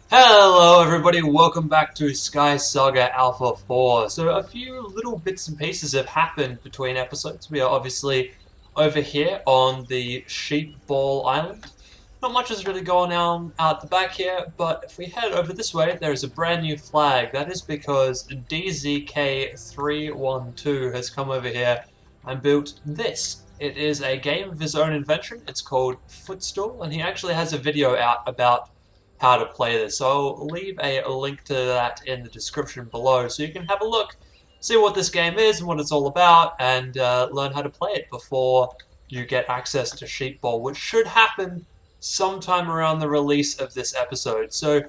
Hello everybody, welcome back to SkySaga Alpha 4. So a few little bits and pieces have happened between episodes. We are obviously over here on the SheepBall Island. Not much is really going on out the back here, but if we head over this way, there is a brand new flag. That is because DZK312 has come over here and built this. It is a game of his own invention. It's called Footstool, and he actually has a video out about how to play this. So I'll leave a link to that in the description below so you can have a look, see what this game is and what it's all about, and learn how to play it before you get access to SheepBall, which should happen sometime around the release of this episode. So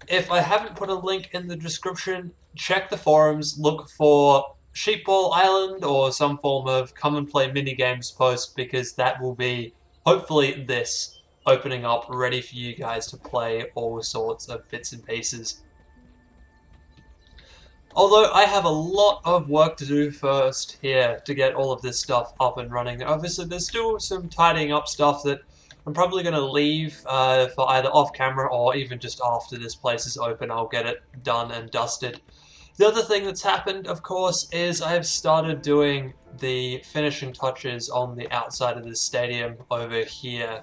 if I haven't put a link in the description, check the forums, look for SheepBall Island or some form of come and play minigames post, because that will be hopefully this opening up ready for you guys to play all sorts of bits and pieces. Although I have a lot of work to do first here to get all of this stuff up and running. Obviously there's still some tidying up stuff that I'm probably going to leave for either off camera or even just after this place is open. I'll get it done and dusted. The other thing that's happened, of course, is I've started doing the finishing touches on the outside of the stadium over here.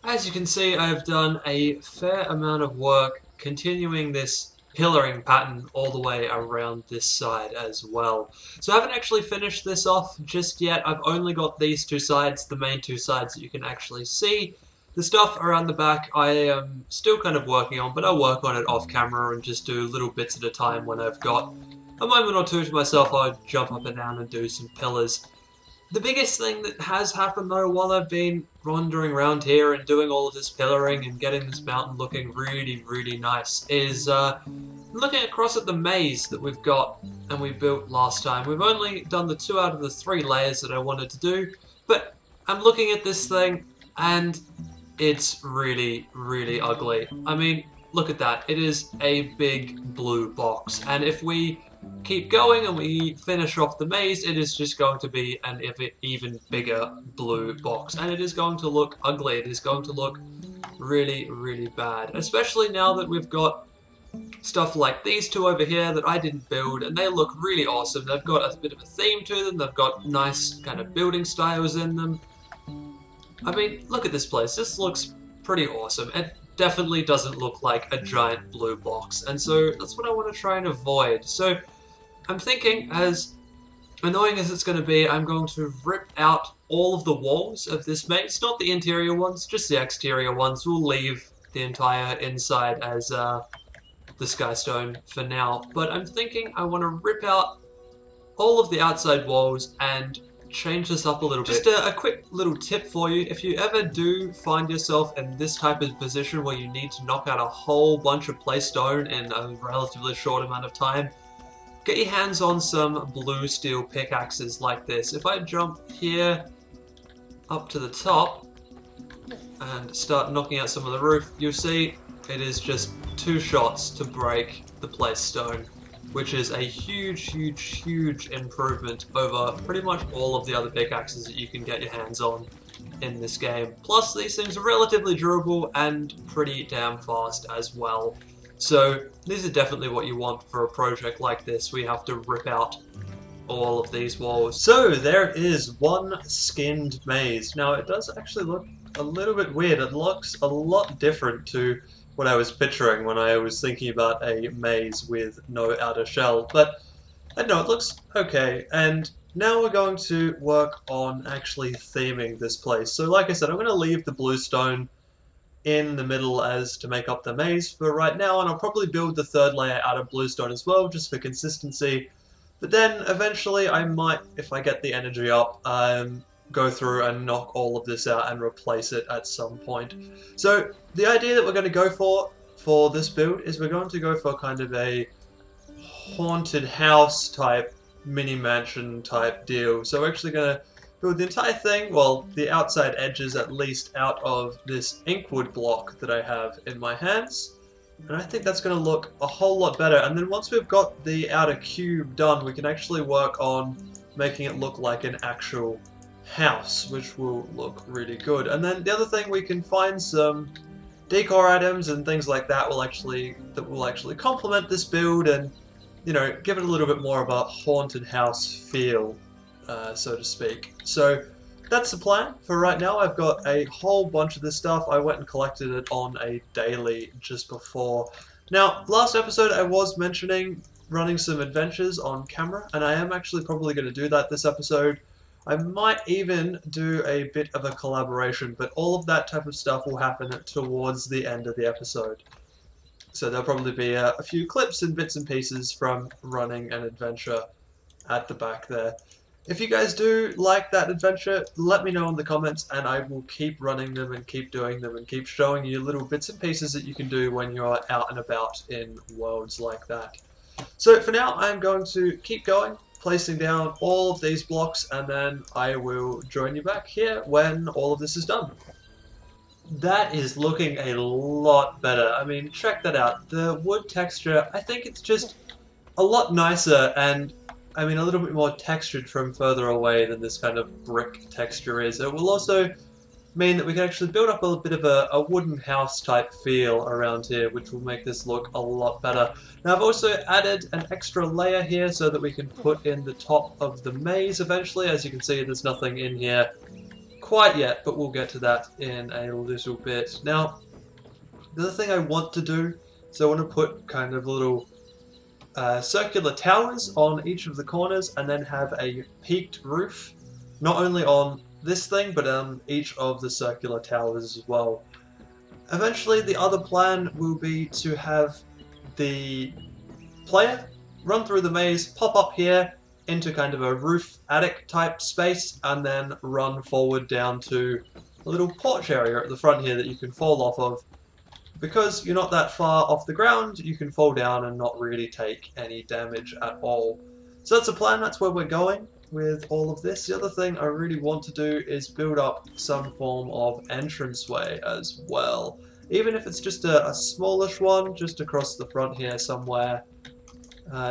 As you can see, I've done a fair amount of work continuing this pillaring pattern all the way around this side as well. So I haven't actually finished this off just yet. I've only got these two sides, the main two sides that you can actually see. The stuff around the back I am still kind of working on, but I'll work on it off camera and just do little bits at a time. When I've got a moment or two to myself, I'll jump up and down and do some pillars. The biggest thing that has happened though while I've been wandering around here and doing all of this pillaring and getting this mountain looking really nice is looking across at the maze that we've got and we built last time. We've only done the 2 out of the 3 layers that I wanted to do, but I'm looking at this thing and it's really ugly. I mean, look at that. It is a big blue box, and if we keep going and we finish off the maze, it is just going to be an even bigger blue box, and it is going to look ugly. It is going to look really bad, especially now that we've got stuff like these two over here that I didn't build, and they look really awesome. They've got a bit of a theme to them. They've got nice kind of building styles in them. I mean, look at this place. This looks pretty awesome. It definitely doesn't look like a giant blue box, and so that's what I want to try and avoid. So I'm thinking, as annoying as it's going to be, I'm going to rip out all of the walls of this maze, not the interior ones, just the exterior ones. We'll leave the entire inside as the skystone for now, but I'm thinking I want to rip out all of the outside walls and change this up a little bit. Just a quick little tip for you: if you ever do find yourself in this type of position where you need to knock out a whole bunch of play stone in a relatively short amount of time, get your hands on some blue steel pickaxes like this. If I jump here up to the top and start knocking out some of the roof, you'll see it is just 2 shots to break the place stone, which is a huge improvement over pretty much all of the other pickaxes that you can get your hands on in this game. Plus, these things are relatively durable and pretty damn fast as well. So these are definitely what you want for a project like this. We have to rip out all of these walls. So there is one skinned maze. Now it does actually look a little bit weird. It looks a lot different to what I was picturing when I was thinking about a maze with no outer shell, but I don't know, it looks okay. And now we're going to work on actually theming this place. So like I said, I'm going to leave the blue stone in the middle as to make up the maze for right now, and I'll probably build the 3rd layer out of bluestone as well, just for consistency. But then eventually I might, if I get the energy up, go through and knock all of this out and replace it at some point. So the idea that we're going to go for this build is we're going to go for kind of a haunted house type, mini mansion type deal. So we're actually going to build the entire thing, well, the outside edges at least, out of this inkwood block that I have in my hands. And I think that's going to look a whole lot better. And then once we've got the outer cube done, we can actually work on making it look like an actual house, which will look really good. And then the other thing, we can find some decor items and things like that will actually complement this build and, you know, give it a little bit more of a haunted house feel, so to speak. So that's the plan for right now. I've got a whole bunch of this stuff. I went and collected it on a daily just before. Now, last episode I was mentioning running some adventures on camera, and I am actually probably going to do that this episode. I might even do a bit of a collaboration, but all of that type of stuff will happen towards the end of the episode. So there'll probably be a few clips and bits and pieces from running an adventure at the back there. If you guys do like that adventure, let me know in the comments and I will keep running them and keep doing them and keep showing you little bits and pieces that you can do when you're out and about in worlds like that. So for now, I'm going to keep going, placing down all of these blocks, and then I will join you back here when all of this is done. That is looking a lot better. I mean, check that out. The wood texture, I think it's just a lot nicer and, I mean, a little bit more textured from further away than this kind of brick texture is. It will also mean that we can actually build up a bit of a wooden house type feel around here, which will make this look a lot better. Now I've also added an extra layer here so that we can put in the top of the maze eventually. As you can see, there's nothing in here quite yet, but we'll get to that in a little bit. Now, the other thing I want to do, so I want to put kind of little circular towers on each of the corners and then have a peaked roof, not only on this thing, but on each of the circular towers as well. Eventually, the other plan will be to have the player run through the maze, pop up here into kind of a roof attic type space, and then run forward down to a little porch area at the front here that you can fall off of. Because you're not that far off the ground, you can fall down and not really take any damage at all. So that's the plan, that's where we're going with all of this. The other thing I really want to do is build up some form of entranceway as well. Even if it's just a smallish one, just across the front here somewhere.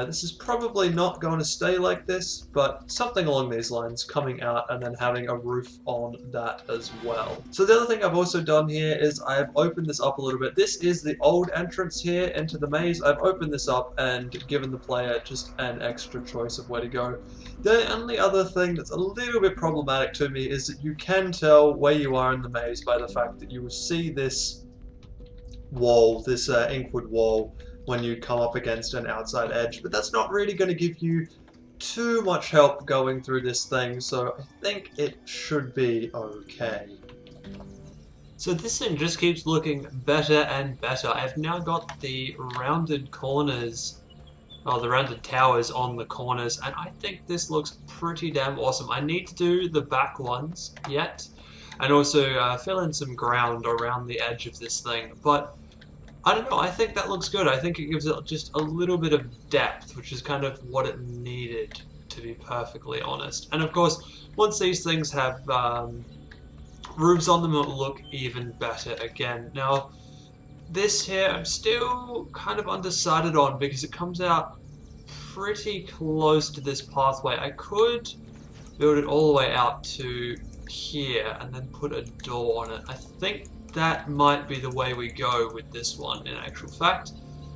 This is probably not going to stay like this, but something along these lines, coming out and then having a roof on that as well. So the other thing I've also done here is I've opened this up a little bit. This is the old entrance here into the maze. I've opened this up and given the player just an extra choice of where to go. The only other thing that's a little bit problematic to me is that you can tell where you are in the maze by the fact that you will see this wall, this inkwood wall, when you come up against an outside edge, but that's not really going to give you too much help going through this thing, so I think it should be okay. So this thing just keeps looking better and better. I've now got the rounded corners, or the rounded towers on the corners, and I think this looks pretty damn awesome. I need to do the back ones yet, and also fill in some ground around the edge of this thing, but I don't know, I think that looks good. I think it gives it just a little bit of depth, which is kind of what it needed, to be perfectly honest. And of course, once these things have roofs on them, it'll look even better again. Now, this here, I'm still kind of undecided on because it comes out pretty close to this pathway. I could build it all the way out to here and then put a door on it. I think that might be the way we go with this one in actual fact.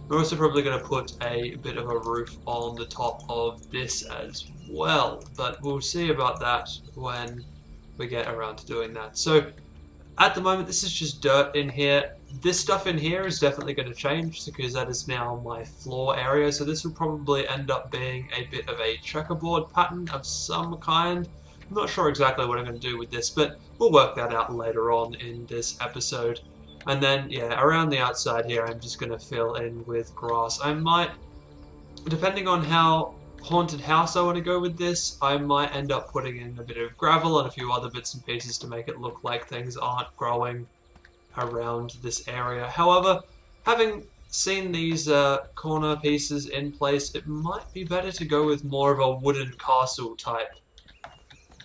We're also probably going to put a bit of a roof on the top of this as well, but we'll see about that when we get around to doing that. So at the moment this is just dirt in here. This stuff in here is definitely going to change because that is now my floor area, so this will probably end up being a bit of a checkerboard pattern of some kind. I'm not sure exactly what I'm going to do with this, but we'll work that out later on in this episode. And then, yeah, around the outside here, I'm just going to fill in with grass. I might, depending on how haunted house I want to go with this, I might end up putting in a bit of gravel and a few other bits and pieces to make it look like things aren't growing around this area. However, having seen these corner pieces in place, it might be better to go with more of a wooden castle type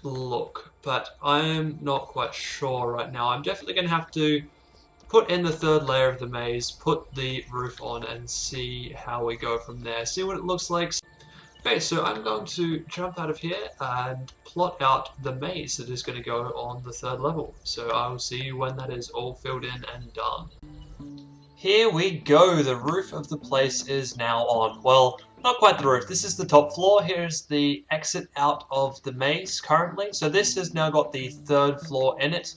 look, but I'm not quite sure right now. I'm definitely going to have to put in the third layer of the maze, put the roof on, and see how we go from there, see what it looks like. Okay, so I'm going to jump out of here and plot out the maze that is going to go on the third level. So I will see you when that is all filled in and done. Here we go, the roof of the place is now on. Well, not quite the roof, this is the top floor. Here's the exit out of the maze currently. So this has now got the third floor in it.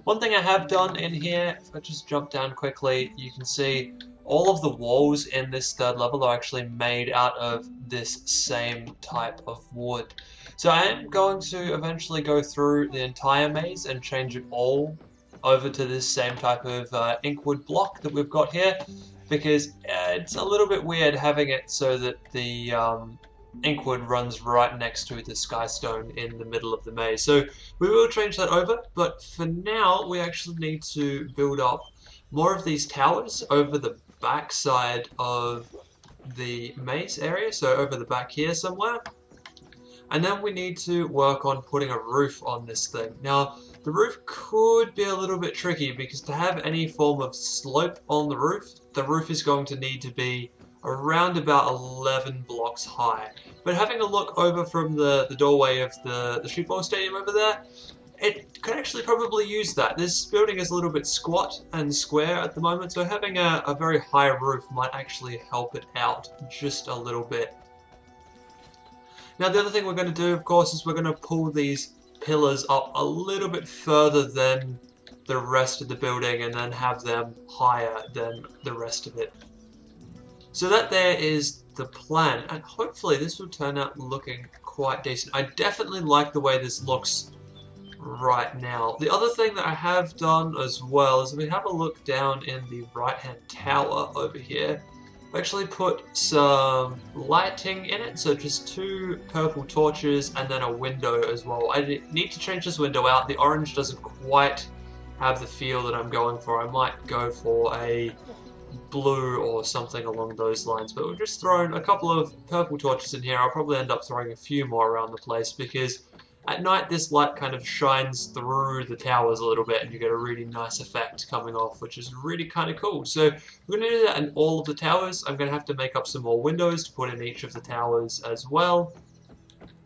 One thing I have done in here, if I just jump down quickly, you can see all of the walls in this third level are actually made out of this same type of wood. So I am going to eventually go through the entire maze and change it all over to this same type of inkwood block that we've got here, because it's a little bit weird having it so that the inkwood runs right next to the sky stone in the middle of the maze. So we will change that over, but for now we actually need to build up more of these towers over the back side of the maze area, so over the back here somewhere. And then we need to work on putting a roof on this thing. Now, the roof could be a little bit tricky because to have any form of slope on the roof is going to need to be around about 11 blocks high. But having a look over from the doorway of the SheepBall stadium over there, it could actually probably use that. This building is a little bit squat and square at the moment, so having a very high roof might actually help it out just a little bit. Now the other thing we're going to do, of course, is we're going to pull these pillars up a little bit further than the rest of the building and then have them higher than the rest of it. So that there is the plan, and hopefully this will turn out looking quite decent. I definitely like the way this looks right now. The other thing that I have done as well is if we have a look down in the right hand tower over here, I've actually put some lighting in it, so just 2 purple torches and then a window as well. I need to change this window out. The orange doesn't quite have the feel that I'm going for. I might go for a blue or something along those lines, but we've just thrown a couple of purple torches in here. I'll probably end up throwing a few more around the place because at night this light kind of shines through the towers a little bit and you get a really nice effect coming off, which is really kind of cool. So we're going to do that in all of the towers. I'm going to have to make up some more windows to put in each of the towers as well.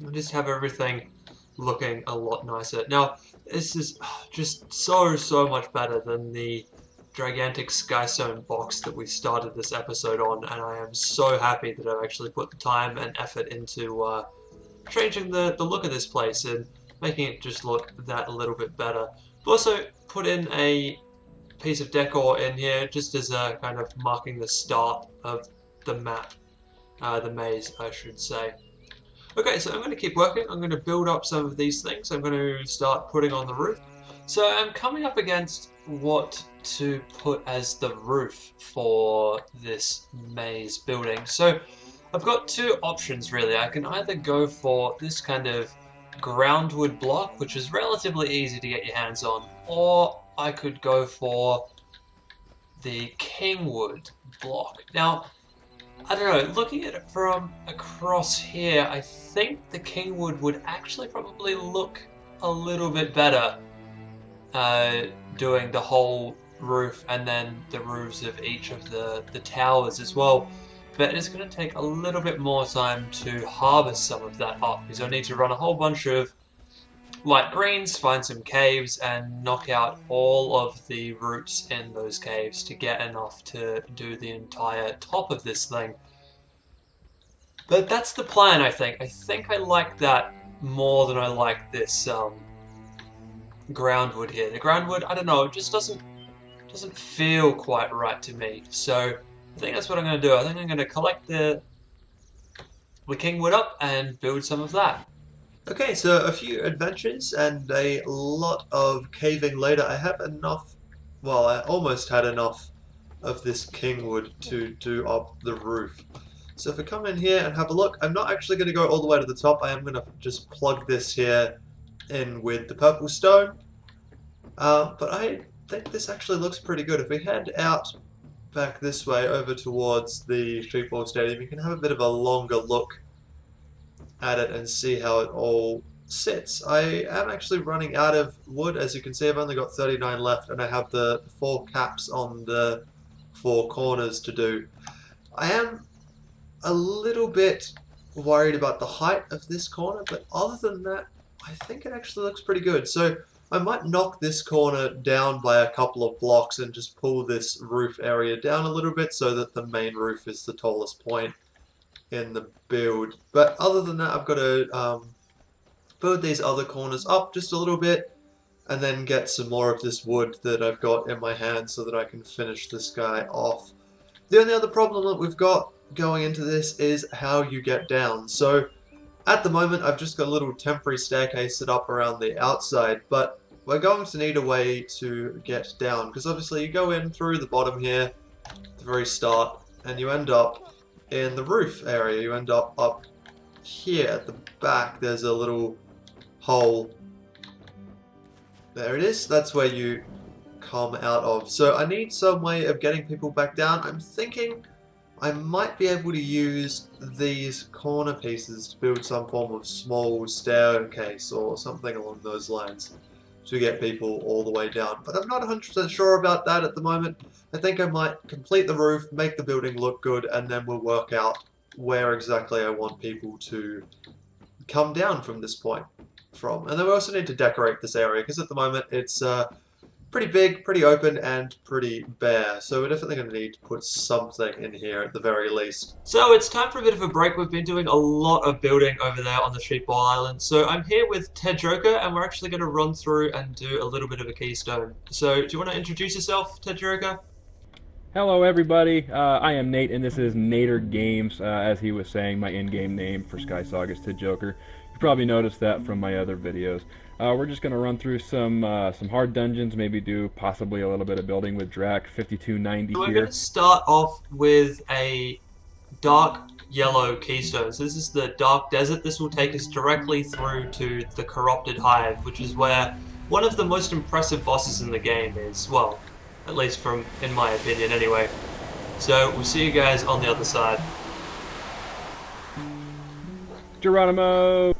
And just have everything looking a lot nicer. Now this is just so much better than the gigantic SkySaga box that we started this episode on, and I am so happy that I've actually put the time and effort into changing the look of this place and making it just look that a little bit better. I've also put in a piece of decor in here just as a kind of marking the start of the map, the maze I should say. Okay, so I'm going to keep working. I'm going to build up some of these things. I'm going to start putting on the roof. So I'm coming up against what to put as the roof for this maze building. So I've got 2 options really. I can either go for this kind of groundwood block, which is relatively easy to get your hands on, or I could go for the kingwood block. Now, I don't know, looking at it from across here, I think the kingwood would actually probably look a little bit better doing the whole roof and then the roofs of each of the towers as well. But it's going to take a little bit more time to harvest some of that up because I need to run a whole bunch of light greens, find some caves, and knock out all of the roots in those caves to get enough to do the entire top of this thing. But that's the plan, I think. I think I like that more than I like this groundwood here. The groundwood, I don't know, it just doesn't feel quite right to me. So I think that's what I'm going to do. I think I'm going to collect the kingwood up and build some of that. Okay, so a few adventures and a lot of caving later. I have enough, well, I almost had enough of this kingwood to do up the roof. So if we come in here and have a look, I'm not actually going to go all the way to the top. I am going to just plug this here in with the purple stone. But I think this actually looks pretty good. If we head out back this way over towards the SheepBall stadium, you can have a bit of a longer look at it and see how it all sits. I am actually running out of wood. As you can see, I've only got 39 left and I have the 4 caps on the 4 corners to do. I am a little bit worried about the height of this corner, but other than that, I think it actually looks pretty good. So I might knock this corner down by a couple of blocks and just pull this roof area down a little bit so that the main roof is the tallest point in the build. But other than that, I've got to build these other corners up just a little bit and then get some more of this wood that I've got in my hand so that I can finish this guy off. The only other problem that we've got going into this is how you get down. So at the moment I've just got a little temporary staircase set up around the outside, but we're going to need a way to get down, because obviously you go in through the bottom here at the very start and you end up in the roof area. You end up here at the back. There's a little hole. There it is. That's where you come out of. So I need some way of getting people back down. I'm thinking I might be able to use these corner pieces to build some form of small staircase or something along those lines to get people all the way down. But I'm not 100% sure about that at the moment. I think I might complete the roof, make the building look good, and then we'll work out where exactly I want people to come down from this point from. And then we also need to decorate this area, because at the moment it's pretty big, pretty open, and pretty bare. So we're definitely going to need to put something in here at the very least. So it's time for a bit of a break. We've been doing a lot of building over there on the SheepBall Island. So I'm here with Ted Joker, and we're actually going to run through and do a little bit of a keystone. So do you want to introduce yourself, Ted Joker? Hello everybody, I am Nate, and this is Nader Games, as he was saying, my in-game name for SkySaga is Ted Joker. You probably noticed that from my other videos. We're just going to run through some hard dungeons, maybe do possibly a little bit of building with Drac 5290 so here. We're going to start off with a dark yellow keystone. So this is the Dark Desert. This will take us directly through to the Corrupted Hive, which is where one of the most impressive bosses in the game is. Well, at least in my opinion anyway. So we'll see you guys on the other side. Geronimo!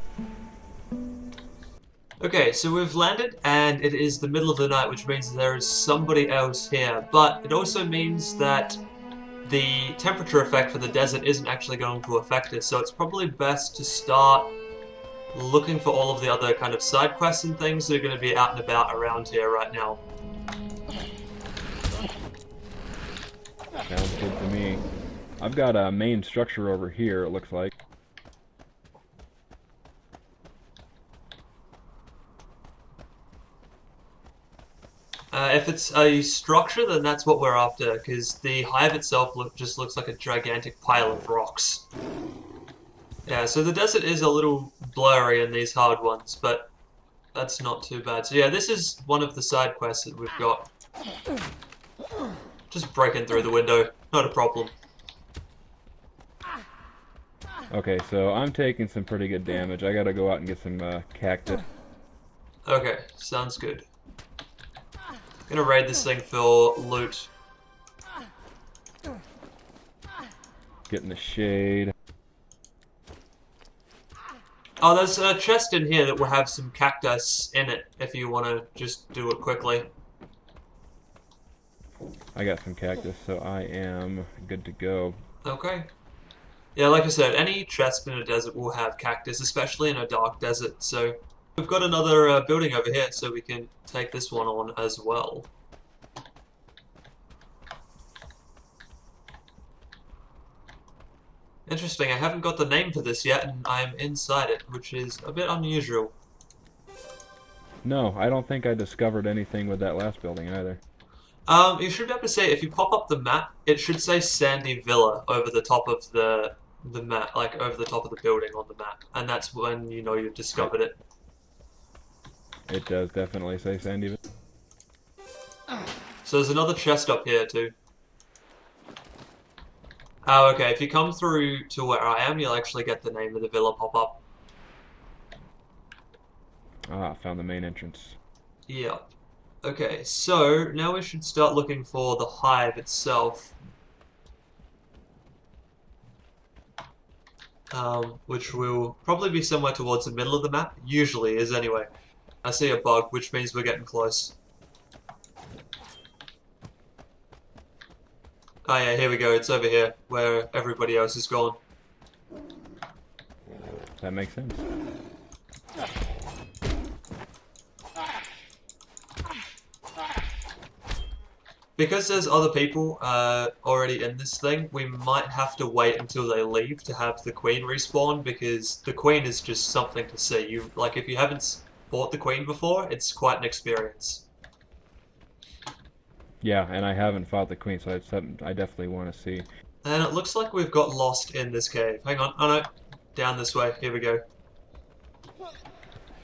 Okay, so we've landed, and it is the middle of the night, which means there is somebody else here. But it also means that the temperature effect for the desert isn't actually going to affect us, so it's probably best to start looking for all of the other kind of side quests and things that are going to be out and about around here right now. Sounds good to me. I've got a main structure over here, it looks like. If it's a structure, then that's what we're after, because the hive itself just looks like a gigantic pile of rocks. Yeah, so the desert is a little blurry in these hard ones, but that's not too bad. So yeah, this is one of the side quests that we've got. Just breaking through the window, not a problem. Okay, so I'm taking some pretty good damage. I gotta go out and get some cactus. Okay, sounds good. Gonna raid this thing for loot. Getting the shade. Oh, there's a chest in here that will have some cactus in it, if you want to just do it quickly. I got some cactus, so I am good to go. Okay. Yeah, like I said, any chest in a desert will have cactus, especially in a dark desert, so... We've got another building over here, so we can take this one on as well. Interesting, I haven't got the name for this yet, and I'm inside it, which is a bit unusual. No, I don't think I discovered anything with that last building either. You should be able to say, if you pop up the map, it should say Sandy Villa over the top of the map, like over the top of the building on the map, and that's when you know you've discovered it. It does definitely say Sandy Villa. So there's another chest up here too. Oh, okay, if you come through to where I am, you'll actually get the name of the villa pop up. Ah, found the main entrance. Yep. Okay, so now we should start looking for the hive itself. Which will probably be somewhere towards the middle of the map. Usually is anyway. I see a bug, which means we're getting close. Oh yeah, here we go, it's over here, where everybody else is gone. That makes sense. Because there's other people already in this thing, we might have to wait until they leave to have the queen respawn, because the queen is just something to see. Like, if you haven't fought the queen before, it's quite an experience. Yeah, and I haven't fought the queen, so it's something I definitely want to see. And it looks like we've got lost in this cave. Hang on, oh no, down this way. Here we go.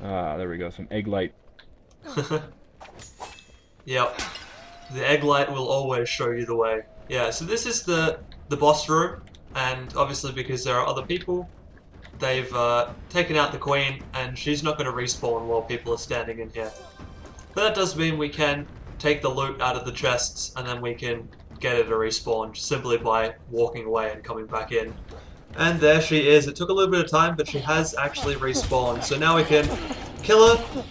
Ah, there we go. Some egg light. Yep, the egg light will always show you the way. Yeah, so this is the boss room, and obviously because there are other people, they've taken out the queen, and she's not going to respawn while people are standing in here. But that does mean we can take the loot out of the chests, and then we can get her to respawn simply by walking away and coming back in. And there she is. It took a little bit of time, but she has actually respawned. So now we can kill her.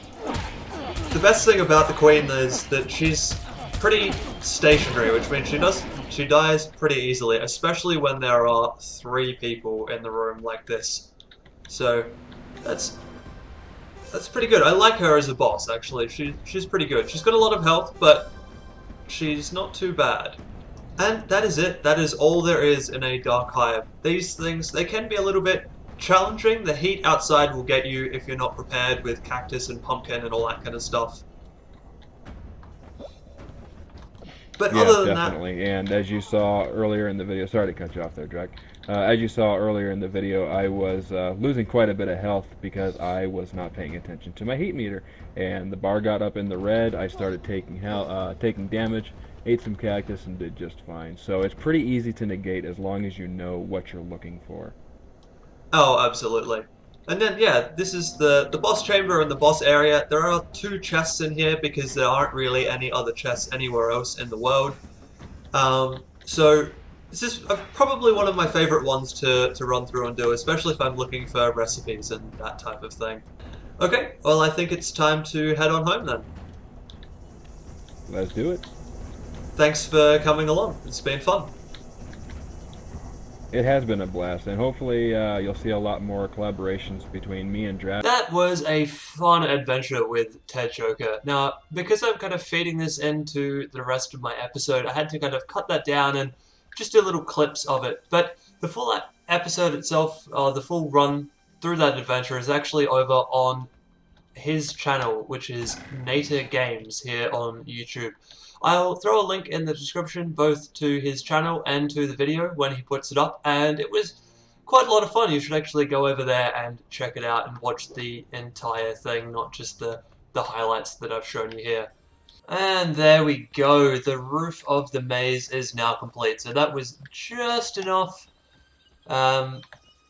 The best thing about the queen is that she's pretty stationary, which means she dies pretty easily, especially when there are 3 people in the room like this. So that's pretty good. I like her as a boss, actually. She's pretty good. She's got a lot of health, but she's not too bad. And that is it. That is all there is in a Dark Hive. These things, they can be a little bit challenging. The heat outside will get you if you're not prepared with cactus and pumpkin and all that kind of stuff. But Yeah, other than definitely. And as you saw earlier in the video, sorry to cut you off there, Drake. As you saw earlier in the video, I was losing quite a bit of health because I was not paying attention to my heat meter, and the bar got up in the red. I started taking damage, ate some cactus, and did just fine. So it's pretty easy to negate as long as you know what you're looking for. Oh, absolutely. And then, yeah, this is the boss chamber and the boss area. There are 2 chests in here because there aren't really any other chests anywhere else in the world. So this is probably one of my favorite ones to run through and do, especially if I'm looking for recipes and that type of thing. Okay, well, I think it's time to head on home then. Let's do it. Thanks for coming along. It's been fun. It has been a blast, and hopefully you'll see a lot more collaborations between me and Drab. That was a fun adventure with Ted Joker. Now, because I'm kind of feeding this into the rest of my episode, I had to kind of cut that down and just do little clips of it. But the full episode itself, the full run through that adventure is actually over on his channel, which is Nater Games here on YouTube. I'll throw a link in the description both to his channel and to the video when he puts it up, and it was quite a lot of fun. You should actually go over there and check it out and watch the entire thing, not just the highlights that I've shown you here. And there we go, the roof of the maze is now complete. So that was just enough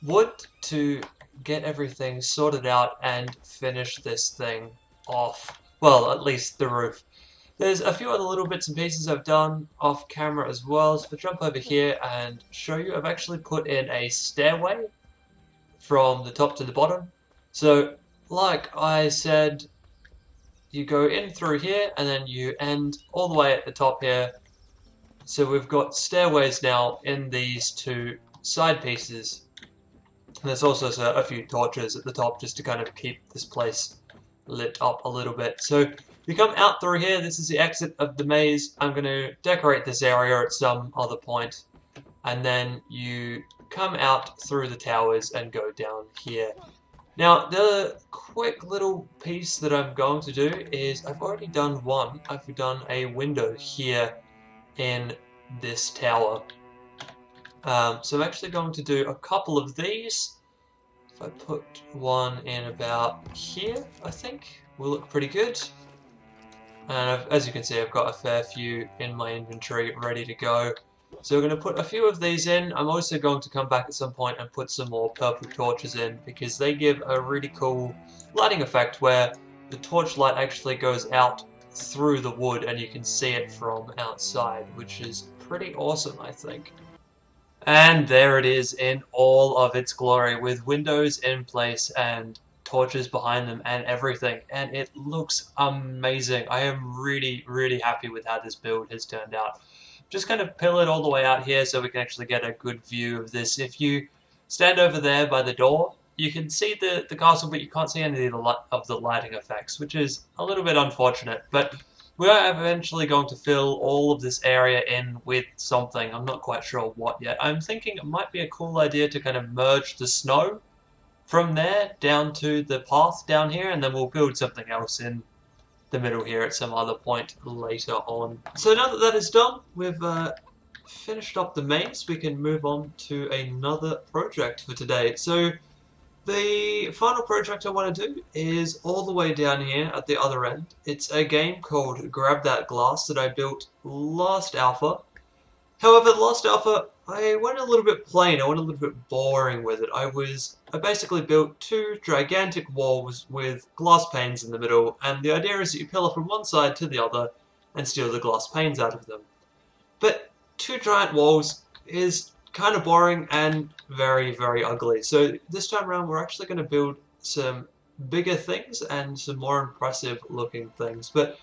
wood to get everything sorted out and finish this thing off. Well, at least the roof. There's a few other little bits and pieces I've done off camera as well, so if I jump over here and show you, I've actually put in a stairway from the top to the bottom. So, like I said, you go in through here and then you end all the way at the top here. So we've got stairways now in these 2 side pieces. And there's also a few torches at the top just to kind of keep this place lit up a little bit. So you come out through here, this is the exit of the maze. I'm going to decorate this area at some other point. And then you come out through the towers and go down here. Now, the quick little piece that I'm going to do is, I've already done one. I've done a window here in this tower. So I'm actually going to do a couple of these. If I put one in about here, I think will look pretty good. And as you can see, I've got a fair few in my inventory ready to go. So we're going to put a few of these in. I'm also going to come back at some point and put some more purple torches in, because they give a really cool lighting effect where the torch light actually goes out through the wood and you can see it from outside, which is pretty awesome, I think. And there it is in all of its glory, with windows in place and torches behind them and everything, and it looks amazing. I am really, really happy with how this build has turned out. Just kind of pill it all the way out here so we can actually get a good view of this. If you stand over there by the door, you can see the castle, but you can't see any of the lighting effects, which is a little bit unfortunate. But We are eventually going to fill all of this area in with something. I'm not quite sure what yet. I'm thinking it might be a cool idea to kind of merge the snow from there down to the path down here, and then we'll build something else in the middle here at some other point later on. So now that that is done, we've finished up the maze. We can move on to another project for today. So the final project I want to do is all the way down here at the other end. It's a game called Grab That Glass that I built last alpha. However, last alpha, I went a little bit plain, I went a little bit boring with it. I basically built two gigantic walls with glass panes in the middle, and the idea is that you pillar from one side to the other and steal the glass panes out of them. But two giant walls is kind of boring and very, very ugly. So this time around, we're actually going to build some bigger things and some more impressive looking things. But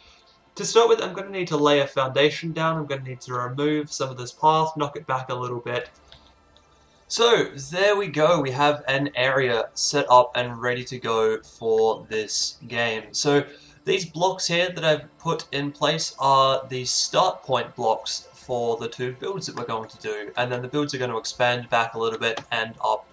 to start with, I'm going to need to lay a foundation down. I'm going to need to remove some of this path, knock it back a little bit. So there we go. We have an area set up and ready to go for this game. So these blocks here that I've put in place are the start point blocks for the two builds that we're going to do, and then the builds are going to expand back a little bit and up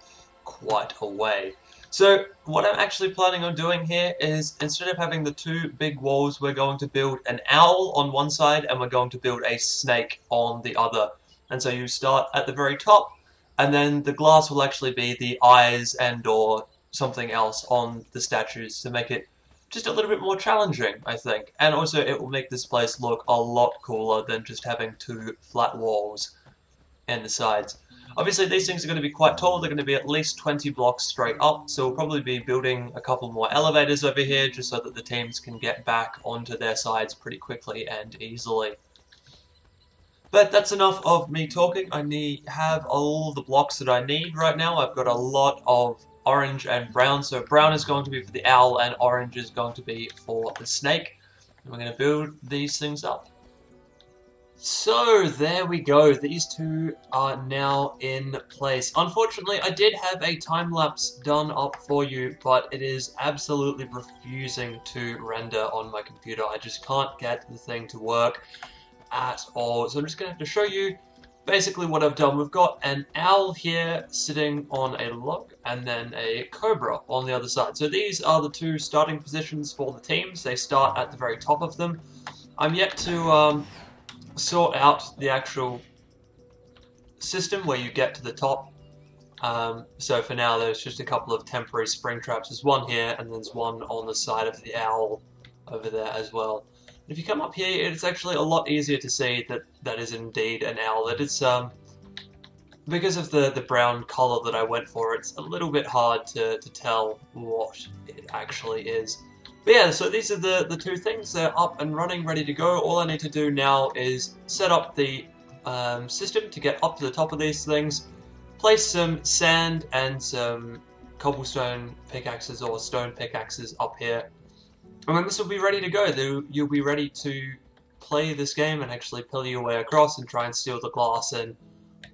quite a way. So what I'm actually planning on doing here is, instead of having the two big walls, we're going to build an owl on one side and we're going to build a snake on the other. And so you start at the very top, and then the glass will actually be the eyes and or something else on the statues to make it just a little bit more challenging, I think. And also it will make this place look a lot cooler than just having two flat walls and the sides. Obviously these things are going to be quite tall, they're going to be at least 20 blocks straight up, so we'll probably be building a couple more elevators over here just so that the teams can get back onto their sides pretty quickly and easily. But that's enough of me talking. I have all the blocks that I need right now. I've got a lot of orange and brown. So brown is going to be for the owl and orange is going to be for the snake. And we're going to build these things up. So there we go. These two are now in place. Unfortunately, I did have a time lapse done up for you, but it is absolutely refusing to render on my computer. I just can't get the thing to work at all. So I'm just going to have to show you basically what I've done. We've got an owl here sitting on a log and then a cobra on the other side. So these are the two starting positions for the teams. They start at the very top of them. I'm yet to sort out the actual system where you get to the top. So for now there's just a couple of temporary spring traps. There's one here and there's one on the side of the owl over there as well. If you come up here, it's actually a lot easier to see that that is indeed an owl. That it's because of the brown color that I went for, it's a little bit hard to tell what it actually is. But yeah, so these are the two things. They're up and running, ready to go. All I need to do now is set up the system to get up to the top of these things, place some sand and some cobblestone pickaxes or stone pickaxes up here. And then this will be ready to go. You'll be ready to play this game and actually pillar your way across and try and steal the glass and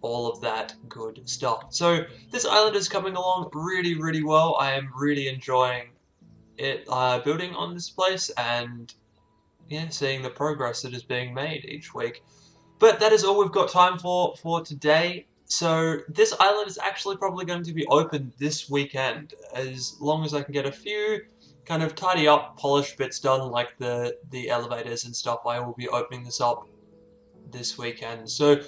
all of that good stuff. So this island is coming along really, really well. I am really enjoying it, building on this place and yeah, seeing the progress that is being made each week. But that is all we've got time for today. So this island is actually probably going to be open this weekend, as long as I can get a few kind of tidy up, polished bits done, like the elevators and stuff. I will be opening this up this weekend. So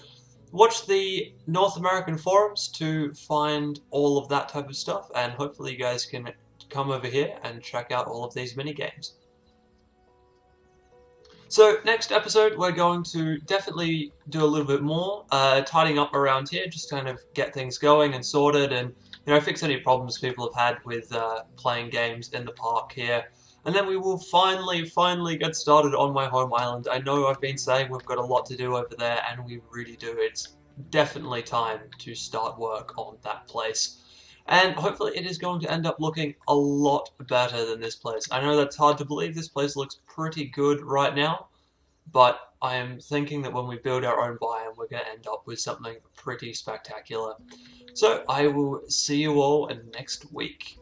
watch the North American forums to find all of that type of stuff, and hopefully you guys can come over here and check out all of these mini games. So next episode we're going to definitely do a little bit more tidying up around here, just kind of get things going and sorted, and fix any problems people have had with playing games in the park here. And then we will finally get started on my home island. I know I've been saying we've got a lot to do over there, and we really do. It's definitely time to start work on that place. And hopefully it is going to end up looking a lot better than this place. I know that's hard to believe. This place looks pretty good right now, but I am thinking that when we build our own biome, we're going to end up with something pretty spectacular. So I will see you all next week.